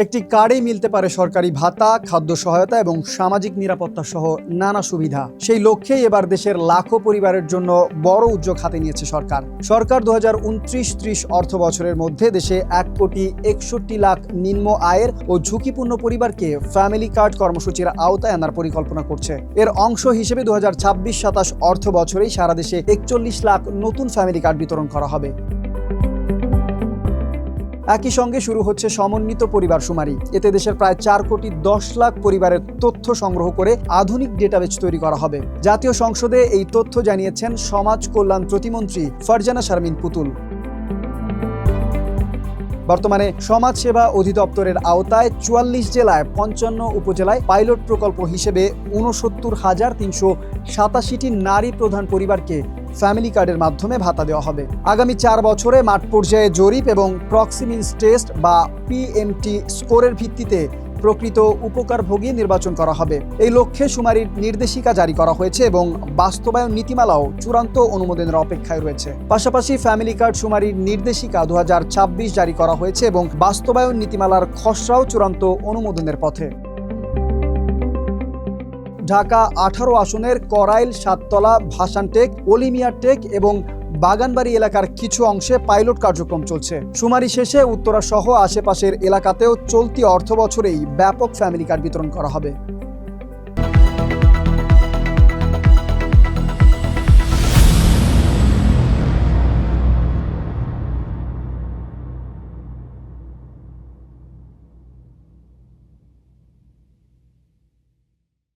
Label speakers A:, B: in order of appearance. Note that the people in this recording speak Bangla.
A: একটি কার্ডেই মিলতে পারে সরকারি ভাতা, খাদ্য সহায়তা এবং সামাজিক নিরাপত্তা সহ নানা সুবিধা। সেই লক্ষ্যেই এবার দেশের লাখো পরিবারের জন্য বড় উদ্যোগ হাতে নিয়েছে সরকার। 2029-30 অর্থ বছরের মধ্যে দেশে 1,61,00,000 নিম্ন আয়ের ও ঝুঁকিপূর্ণ পরিবারকে ফ্যামিলি কার্ড কর্মসূচির আওতায় আনার পরিকল্পনা করছে। এর অংশ হিসেবে 2026-27 অর্থ বছরেই সারা দেশে 41 লাখ নতুন ফ্যামিলি কার্ড বিতরণ করা হবে। একই সঙ্গে শুরু হচ্ছে সমন্বিত পরিবার শুমারি। এতে দেশের প্রায় 4,10,00,000 পরিবারের তথ্য সংগ্রহ করে আধুনিক ডেটাবেস তৈরি করা হবে। জাতীয় সংসদে এই তথ্য জানিয়েছেন সমাজ কল্যাণ প্রতিমন্ত্রী ফারজানা শারমিন পুতুল। বর্তমানে সমাজসেবা অধিদপ্তরের আওতায় 44 জেলায় 55 উপজেলায় পাইলট প্রকল্প হিসেবে 69,387টি নারী প্রধান পরিবারকে ফ্যামিলি কার্ডের মাধ্যমে ভাতা দেওয়া হবে। আগামী 4 বছরে মাঠ পর্যায়ে জরিপ এবং প্রক্সিমিন্স টেস্ট বা পিএমটি স্কোরের ভিত্তিতে প্রকৃত উপকারভোগী নির্বাচন করা হবে। এই লক্ষ্যে শুমারির নির্দেশিকা জারি করা হয়েছে এবং বাস্তবায়ন নীতিমালাও চূড়ান্ত অনুমোদনের অপেক্ষায় রয়েছে। পাশাপাশি ফ্যামিলি কার্ড শুমারির নির্দেশিকা 2026 জারি করা হয়েছে এবং বাস্তবায়ন নীতিমালার খসড়াও চূড়ান্ত অনুমোদনের পথে। ঢাকা 18 আসনের করাইল, সাততলা, ভাসানটেক, অলিমিয়া টেক এবং বাগানবাড়ি এলাকার কিছু অংশে পাইলট কার্যক্রম চলছে। শুমারি শেষে উত্তরা সহ আশেপাশের এলাকাতেও চলতি অর্থ বছরেই ব্যাপক ফ্যামিলি কার্ড বিতরণ করা হবে।